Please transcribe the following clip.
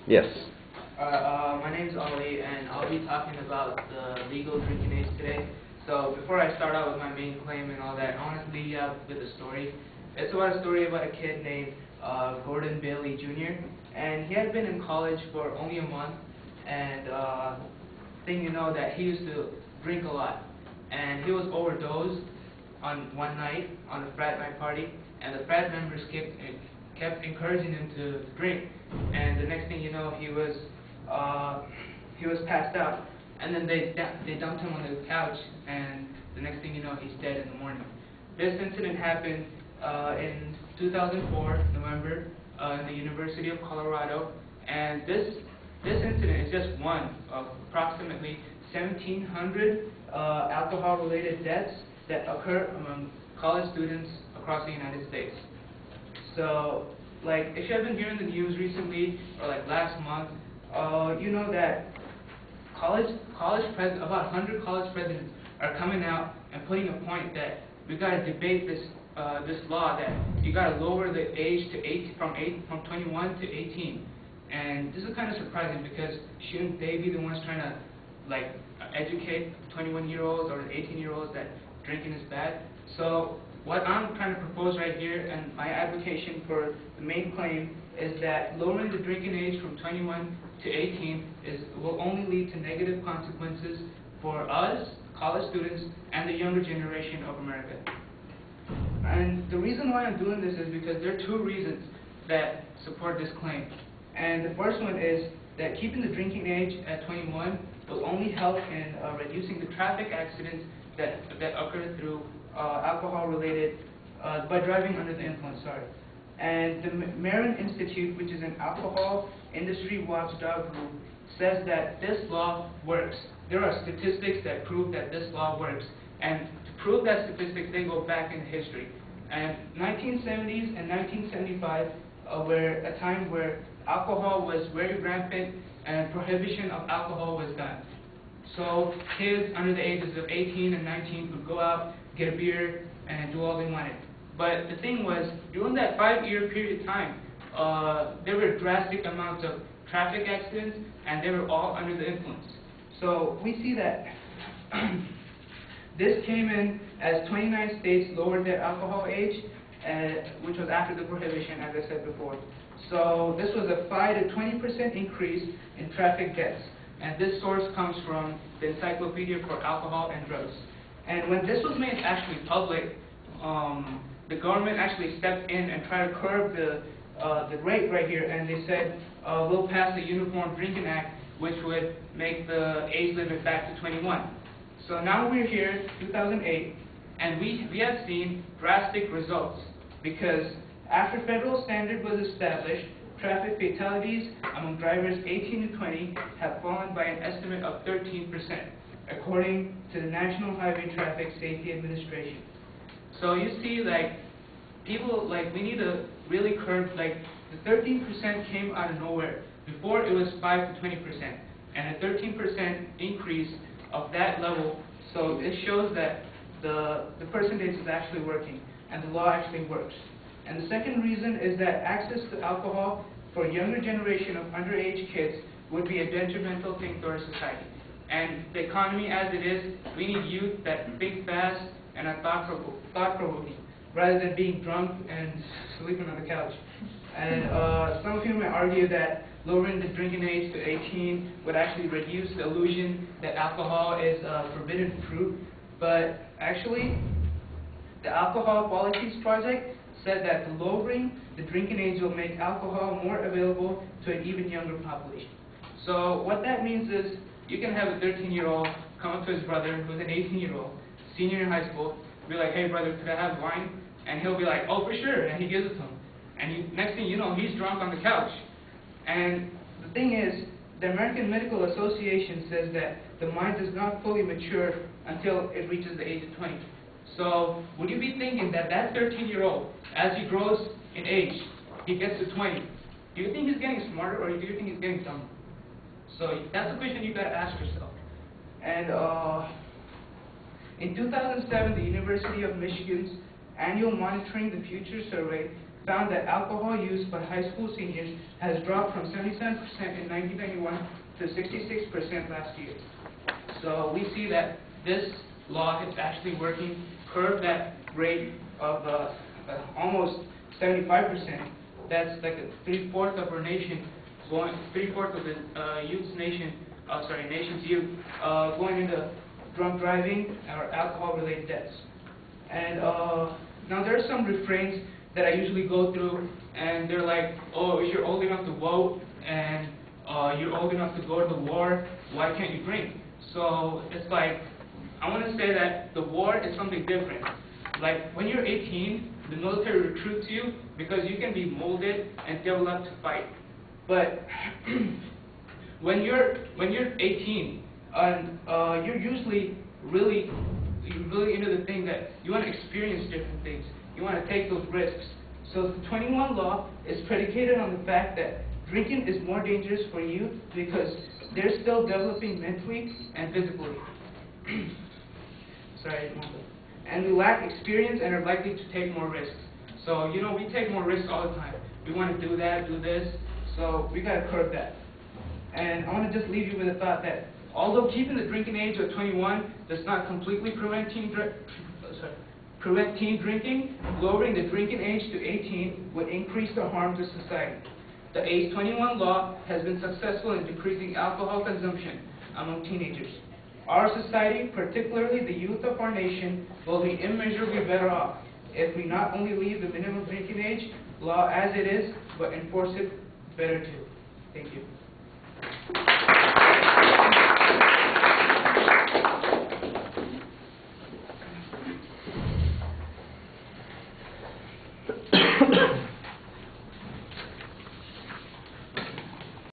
Yes. My name is Ali, and I'll be talking about the legal drinking age today. So before I start out with my main claim and all that, I want to lead you out with a story. It's about a story about a kid named Gordon Bailey Jr., and he had been in college for only a month, and thing you know that he used to drink a lot, and he was overdosed on one night on a frat night party, and the frat members kept encouraging him to drink, and the next thing you know, he was passed out, and then they dumped him on the couch, and the next thing you know, he's dead in the morning. This incident happened in 2004, November, in the University of Colorado, and this incident is just one of approximately 1,700 alcohol-related deaths that occur among college students across the United States. So, like, if you have been hearing the news recently, or like last month, you know that about 100 college presidents are coming out and putting a point that we got to debate this law that you got to lower the age to from 21 to 18. And this is kind of surprising because shouldn't they be the ones trying to like educate 21-year-olds or 18-year-olds that drinking is bad? So what I'm trying to propose right here, and my advocation for the main claim, is that lowering the drinking age from 21 to 18 will only lead to negative consequences for us, college students, and the younger generation of America. And the reason why I'm doing this is because there are two reasons that support this claim. And the first one is that keeping the drinking age at 21 will only help in reducing the traffic accidents that occur through alcohol-related, by driving under the influence, sorry. And the Marin Institute, which is an alcohol industry watchdog group, says that this law works. There are statistics that prove that this law works. And to prove that statistics, they go back in history. And 1970s and 1975 were a time where alcohol was very rampant and prohibition of alcohol was done. So kids under the ages of 18 and 19 would go out, get a beer, and do all they wanted. But the thing was, during that 5-year period of time, there were drastic amounts of traffic accidents, and they were all under the influence. So we see that this came in as 29 states lowered their alcohol age, which was after the prohibition, as I said before. So this was a 5 to 20% increase in traffic deaths. And this source comes from the Encyclopedia for Alcohol and Drugs. And when this was made actually public, the government actually stepped in and tried to curb the rate right here, and they said, we'll pass the Uniform Drinking Act, which would make the age limit back to 21. So now we're here, 2008, and we have seen drastic results, because after federal standard was established, traffic fatalities among drivers 18 to 20 have fallen by an estimate of 13%, according to the National Highway Traffic Safety Administration. So you see, like, people, like, we need to really curb, like, the 13% came out of nowhere. Before it was 5 to 20%, and a 13% increase of that level, so it shows that the percentage is actually working, and the law actually works. And the second reason is that access to alcohol for a younger generation of underage kids would be a detrimental thing to our society. And the economy as it is, we need youth that think fast and are thought-provoking, rather than being drunk and sleeping on the couch. And some of you may argue that lowering the drinking age to 18 would actually reduce the illusion that alcohol is forbidden fruit. But actually, the Alcohol Policies Project said that lowering the drinking age will make alcohol more available to an even younger population. So what that means is you can have a 13-year-old come up to his brother who's an 18-year-old, senior in high school, be like, hey brother, could I have wine? And he'll be like, oh, for sure, and he gives it to him. And next thing you know, he's drunk on the couch. And the thing is, the American Medical Association says that the mind does not fully mature until it reaches the age of 20. So would you be thinking that that 13-year-old, as he grows in age, he gets to 20, do you think he's getting smarter or do you think he's getting dumber? So that's a question you got to ask yourself. And in 2007, the University of Michigan's annual Monitoring the Future survey found that alcohol use by high school seniors has dropped from 77% in 1991 to 66% last year. So we see that this law is actually working, curb that rate of almost 75%. That's like three-fourths of our nation, three-fourths of the nation's youth, going into drunk driving or alcohol-related deaths. And now there are some refrains that I usually go through, and they're like, oh, if you're old enough to vote and you're old enough to go to the war, why can't you drink? So it's like, I want to say that the war is something different. Like when you're 18, the military recruits you because you can be molded and developed to fight. But when you're 18, and you're usually really into the thing that you want to experience different things. You want to take those risks. So the 21 law is predicated on the fact that drinking is more dangerous for youth because they're still developing mentally and physically. And we lack experience and are likely to take more risks. So, you know, we take more risks all the time. We want to do that, do this, so we got to curb that. And I want to just leave you with a thought that although keeping the drinking age of 21 does not completely prevent teen drinking, lowering the drinking age to 18 would increase the harm to society. The age 21 law has been successful in decreasing alcohol consumption among teenagers. Our society, particularly the youth of our nation, will be immeasurably better off if we not only leave the minimum drinking age law as it is, but enforce it better too. Thank you.